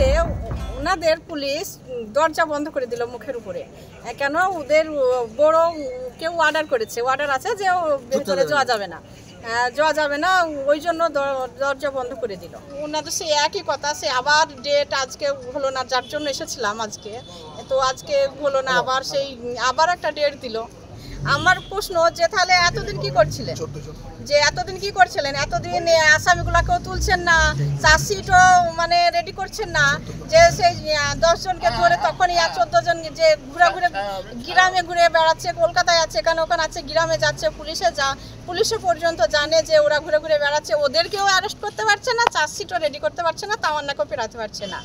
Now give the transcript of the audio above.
এসে ওনাদের পুলিশ দরজা বন্ধ করে দিল মুখের উপরে। কেন? ওদের বড় কেউ অর্ডার করেছে, অর্ডার আছে যে ভেতরে যাওয়া যাবে না, ওই জন্য দরজা বন্ধ করে দিল। ওনাদের সে একই কথা, সে আবার ডেট আজকে হলো না, যার জন্য এসেছিলাম আজকে, তো আজকে হলো না, আবার একটা ডেট দিল। আমার প্রশ্ন যে তাহলে এতদিন কি করছিলেন, এতদিন আসামিগুলাকেও তুলছেন না, চার্জশিটও মানে রেডি করছেন না, যে সেই 10 জনকে ধরে তখনই 14 জন যে ঘুরে গ্রামে ঘুরে বেড়াচ্ছে, কলকাতায় আছে, এখানে ওখানে আছে, গ্রামে যাচ্ছে, পুলিশে পর্যন্ত জানে যে ওরা ঘুরে বেড়াচ্ছে, ওদেরকেও অ্যারেস্ট করতে পারছে না, চার্জশিটও রেডি করতে পারছে না, তামান্নাকেও ফেরাতে পারছে না।